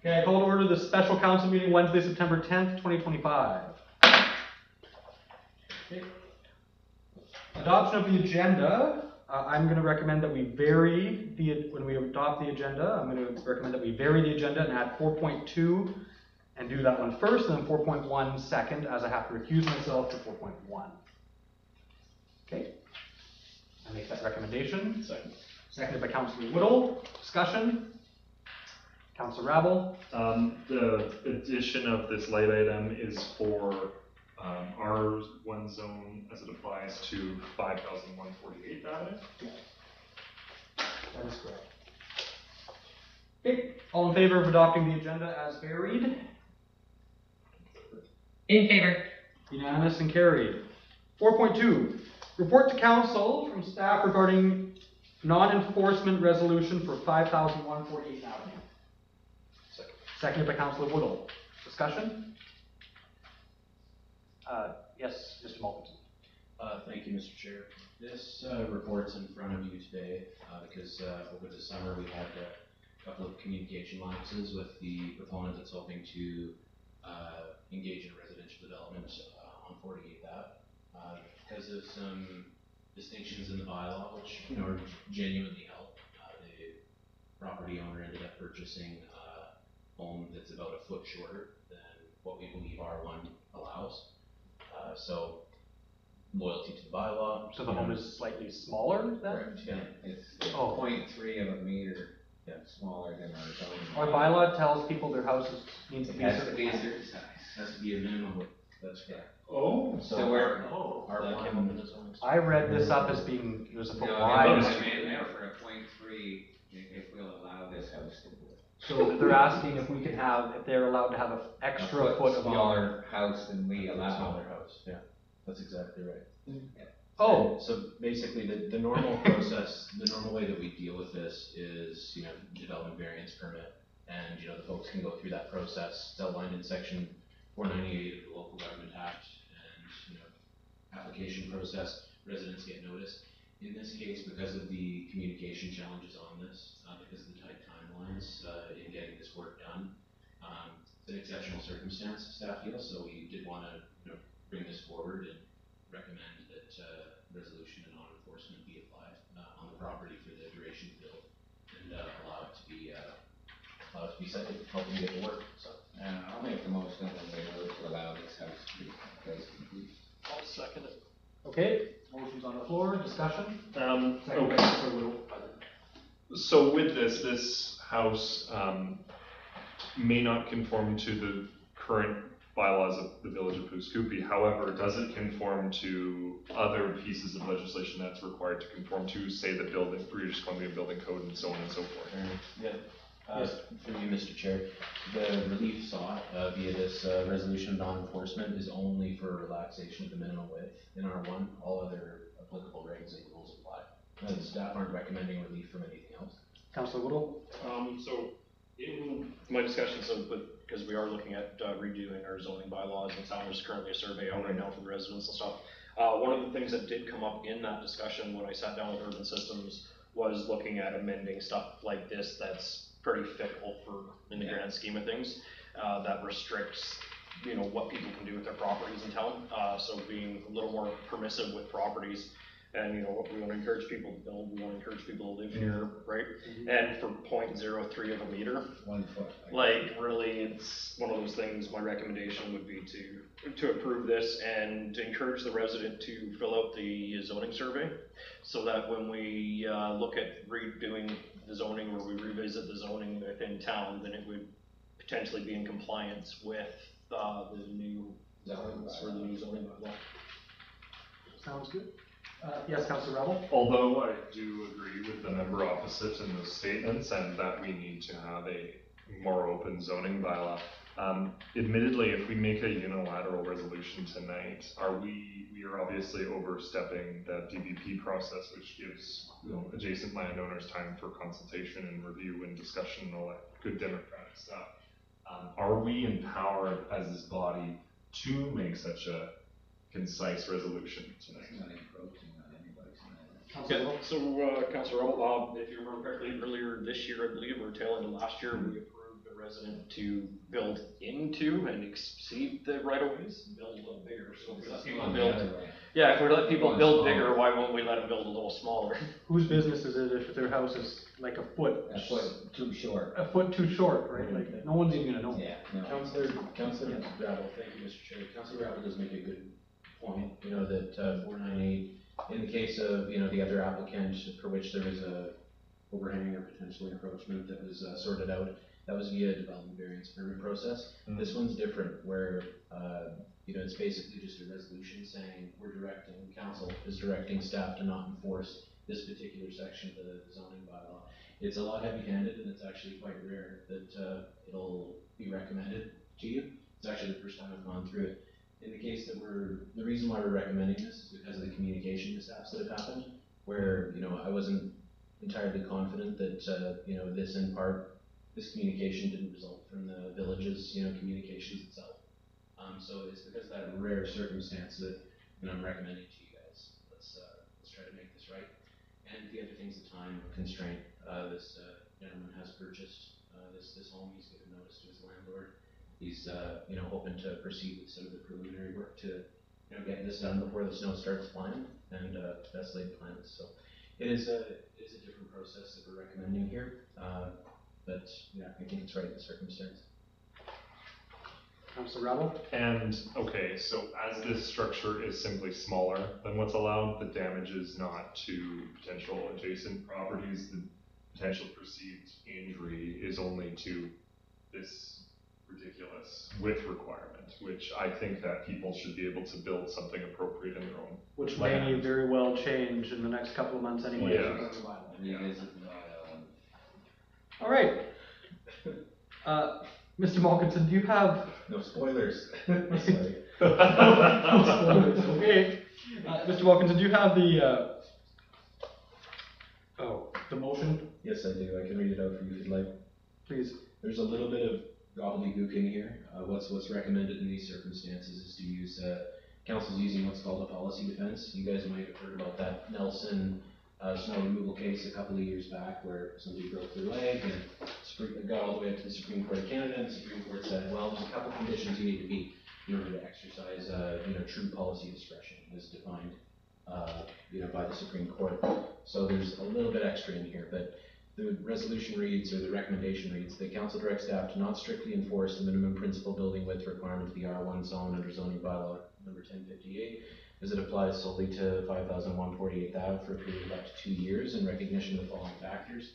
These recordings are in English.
Okay, I call to order the special council meeting Wednesday, September 10th, 2025. Okay. Adoption of the agenda. I'm going to recommend that we vary when we adopt the agenda. I'm going to recommend that we vary the agenda and add 4.2 and do that one first, and then 4.1 second, as I have to recuse myself to 4.1. Okay. I make that recommendation. Second. Seconded by Councillor Whittle. Discussion. Councillor Rabble. The addition of this light item is for R1 zone as it applies to 5148 Avenue. That is correct. Okay, all in favor of adopting the agenda as varied? In favor. Unanimous and carried. 4.2, report to council from staff regarding non-enforcement resolution for 5148 Avenue. Seconded by Councillor Woodall. Discussion? Yes, Mr. Malcolmson. Thank you, Mr. Chair. This report's in front of you today because over the summer we had a couple of communication lapses with the proponent that's hoping to engage in residential development on 48 Ave. Because of some distinctions in the bylaw, which are genuinely held. The property owner ended up purchasing a home that's about a foot shorter than what we believe R1 allows. So loyalty to the bylaw. So the home is slightly smaller than? Correct, yeah. It's 0.3 of a meter smaller than our zoning. Our bylaw tells people their houses needs to be a Has to certain be a size. certain size. Has to be a minimum width. That's correct. Oh, So we're I read this up as being, it was a foot no, wide. they made it for a 0.3 if we'll allow this house to be So they're asking if we can have, if they're allowed to have an extra foot of smaller house than we allow. Smaller house, yeah. That's exactly right. Oh, So basically the normal process, the normal way that we deal with this is, development variance permit. And, the folks can go through that process. It's outlined in section 498 of the Local Government Act. And, application process, residents get noticed. In this case, because of the communication challenges on this, because of the tight timelines in getting this work done, it's an exceptional circumstance, staff feels, so we did want to bring this forward and recommend that resolution and non-enforcement be applied on the property for the duration of the build and allow it to be set to help them get to work. So I'll make the motion that we vote to allow this house to be complete. I'll second it. okay. Motion's on the floor. Discussion? Okay. Councillor Whittle. So with this house may not conform to the current bylaws of the Village of Pooskoopi. However, does it conform to other pieces of legislation that's required to conform to, say, the British Columbia Building Code and so on and so forth? Yeah. Yes. For you, Mr. Chair, the relief sought via this resolution of non-enforcement is only for relaxation of the minimum width in R1. All other applicable regs and rules apply. The staff aren't recommending relief from anything else. Councillor Whittle. So in my discussions because we are looking at redoing our zoning bylaws and stuff, there's currently a survey out right now for the residents and stuff. One of the things that did come up in that discussion when I sat down with Urban Systems was looking at amending stuff like this that's pretty fickle in the grand scheme of things, that restricts what people can do with their properties in town. So being a little more permissive with properties. And what we want to encourage people to build, we want to encourage people to live here, right? And for 0.03 of a meter, 1 foot. like really, it's one of those things. My recommendation would be to approve this and to encourage the resident to fill out the zoning survey, so that when we look at redoing the zoning or we revisit the zoning within town, then it would potentially be in compliance with the new zoning bylaw. Sounds good. Yes, Councillor Rebel. Although I do agree with the member opposite in those statements and that we need to have a more open zoning bylaw. Admittedly, if we make a unilateral resolution tonight, we are obviously overstepping the DBP process, which gives adjacent landowners time for consultation and review and discussion and all that good democratic stuff. Are we empowered as this body to make such a concise resolution tonight? Yeah, so Councillor Rebel, if you remember correctly, earlier this year, I believe, or tail end of last year, we approved a resident to build into and exceed the right of ways, build a little bigger, so if we let people On the build. other way. Yeah, if we let people Going build smaller. bigger, why won't we let them build a little smaller? Whose business is it if their house is like A foot too short. a foot too short, right? Like, no one's even gonna know. Yeah, no. Councillor Gravel, thank you, Mr. Chair. Councillor Gravel does make a good point, you know, that 498, in the case of, you know, the other applicant for which there was a overhang or potential encroachment that was sorted out, that was via development variance permit process. This one's different, where, you know, it's basically just a resolution saying council is directing staff to not enforce this particular section of the zoning bylaw. It's a lot heavy-handed, and it's actually quite rare that it'll be recommended to you. It's actually the first time I've gone through it. In the case that the reason why we're recommending this is because of the communication mishaps that have happened, where, you know, I wasn't entirely confident that, you know, this communication didn't result from the village's, you know, communications itself. So it's because of that rare circumstance that, you know, I'm recommending to you guys. Let's try to make this right. And the other thing's the time constraint. This gentleman has purchased this home. He's given notice to his landlord. He's you know, hoping to proceed with some of the preliminary work to, you know, get this done before the snow starts flying, and best laid plans. So it is a different process that we're recommending here, but yeah, I think it's right in the circumstance. Councilor Rattle? And, okay, so as this structure is simply smaller than what's allowed, the damage is not to potential adjacent properties. The potential perceived injury is only to this ridiculous width requirement, which I think that people should be able to build something appropriate in their own. Which may very well change in the next couple of months anyway. Yeah. Revisit the bylaw. All right. Mr. Malkinson, do you have? No spoilers. Sorry. Okay. Mr. Malkinson, do you have the motion, Yes, I do. I can read it out for you if you'd like. please? There's a little bit of gobbledygook in here. What's recommended in these circumstances is to use, council's using what's called a policy defense. You guys might have heard about that Nelson snow removal case a couple of years back, where somebody broke their leg and got all the way up to the Supreme Court of Canada, and the Supreme Court said, well, there's a couple of conditions you need to meet in order to exercise, you know, true policy discretion as defined, you know, by the Supreme Court. So there's a little bit extra in here, but the resolution reads, or the recommendation reads, the council directs staff to not strictly enforce the minimum principal building width requirement of the R1 zone under zoning bylaw number 1058, as it applies solely to 5,148th Ave for a period of up to 2 years in recognition of the following factors.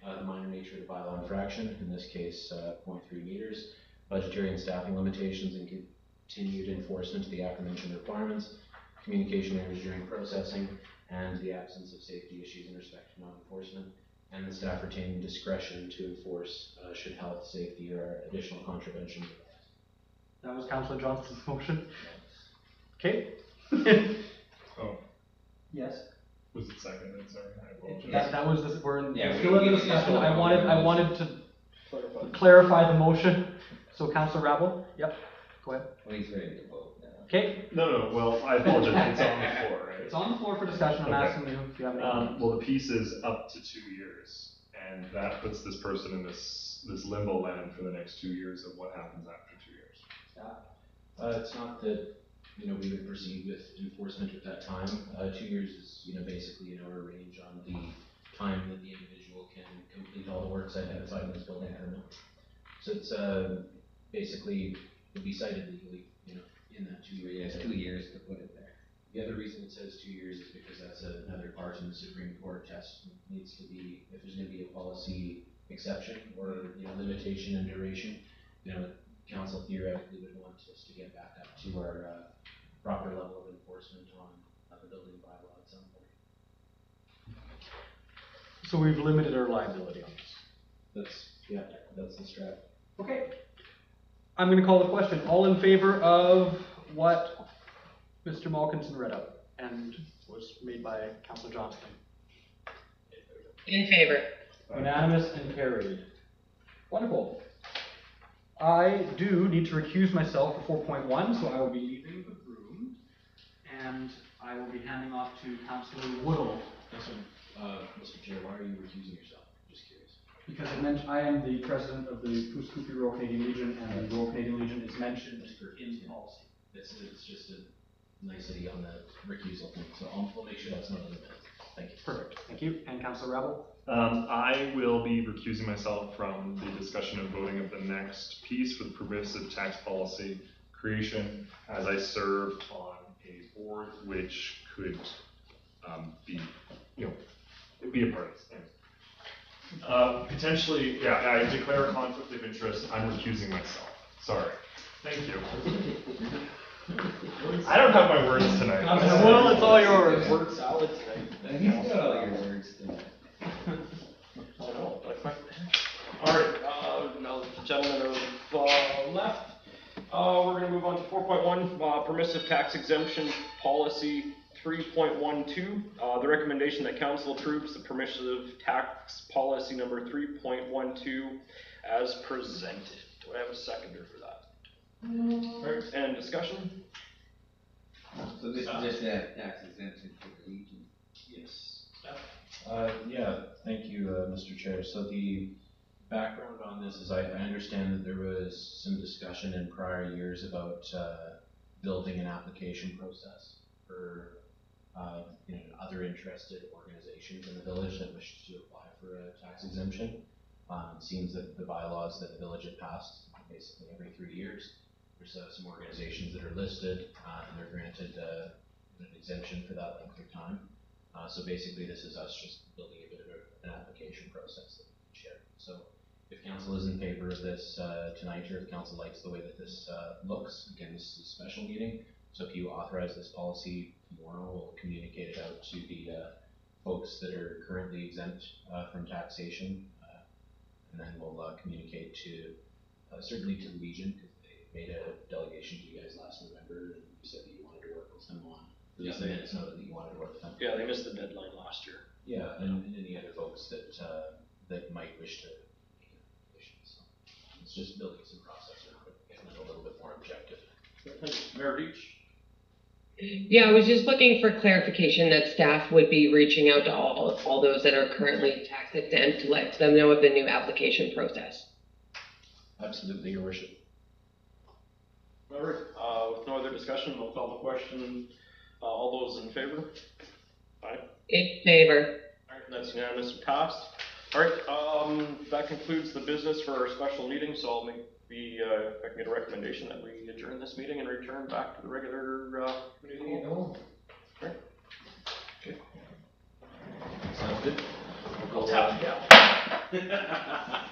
The minor nature of the bylaw infraction, in this case 0.3 meters, budgetary and staffing limitations, and continued enforcement of the aforementioned requirements, communication errors during processing, and the absence of safety issues in respect to non-enforcement, and the staff retaining discretion to enforce should health, safety, or additional contraventions arise. That was Councilor Johnston's motion. Okay. Oh, Yes. was it seconded? Sorry, I apologize. That was this. We're Yeah, still in the we discussion. just I wanted to clarify the motion. So Councilor Rabel. Yep. Go ahead. Well, he's ready to vote now. Okay. No, well, I apologize, it's on the floor, right? It's on the floor for discussion. I'm Okay. asking you if you have any comments. Well, the piece is up to 2 years, and that puts this person in this limbo land for the next 2 years of what happens after 2 years. It's not that, you know, we would proceed with enforcement at that time. 2 years is, you know, basically, you know, a range on the time that the individual can complete all the works identified in this building permit. So it's basically would be cited legally, you know, in that 2 year. He has 2 years to put it there. The other reason it says 2 years is because that's another part in the Supreme Court test. It needs to be, if there's going to be a policy exception or, you know, limitation and duration, you know, council theoretically would want us to get back up to our proper level of enforcement on the building bylaw at some point. So we've limited our liability on this. That's the strat. Okay. I'm going to call the question. All in favor of what Mr. Malkinson read out and was made by Councilor Johnston? In favor. Unanimous and carried. Wonderful. I do need to recuse myself for 4.1, so I will be leaving the room, and I will be handing off to Councilor Woodall. Mr. Chair, why are you recusing yourself? Just curious. Because I am the president of the Pouce-Coupe Royal Canadian Legion, and the Royal Canadian Legion is mentioned in policy. It's just a nicety on the recusal thing, so we'll make sure that's not in the minutes. Thank you. Perfect, thank you. And Councillor Rebel? I will be recusing myself from the discussion and voting of the next piece for the progressive tax policy creation, as I serve on a board which could be, be a part of this. Potentially, yeah, I declare a conflict of interest. I'm recusing myself. Sorry. Thank you. I don't have my words tonight. Well, it's all yours. Word salad tonight. He's got all your words tonight. I know, alright, now the gentlemen have left. We're gonna move on to 4.1, permissive tax exemption policy 3.12. The recommendation that council approves the permissive tax policy number 3.12 as presented. Do I have a seconder for that? Alright, and discussion? So this is just that tax exemption for the Legion. Yes. Yeah, thank you, Mr. Chair. So the background on this is I understand that there was some discussion in prior years about building an application process for other interested organizations in the village that wish to apply for a tax exemption. It seems that the bylaws that the village had passed basically every 3 years, there's some organizations that are listed and they're granted an exemption for that length of time. So basically this is us just building a bit of an application process that we can share. So if council is in favor of this tonight, or if council likes the way that this looks, again, this is a special meeting. So if you authorize this policy tomorrow, we'll communicate it out to the folks that are currently exempt from taxation. And then we'll communicate to, certainly to the Legion, because they made a delegation to you guys last November, and you said that you wanted to work with them on. At least the minutes noted that you wanted to work with them. Yeah, they missed the deadline last year. Yeah, and any other folks that that might wish to make an application. So it's just building some process around it, getting it a little bit more objective. Mayor Beach? Yeah, I was just looking for clarification that staff would be reaching out to all those that are currently tax exempt to let them know of the new application process. Absolutely, Your Worship. Alright, with no other discussion, I'll call the question. All those in favor? Aye. In favor. Alright, that's unanimous and passed. Alright, that concludes the business for our special meeting, so I'll make if I can get a recommendation that we adjourn this meeting and return back to the regular meeting. Alright. Okay. Sounds good. I'll tap you down.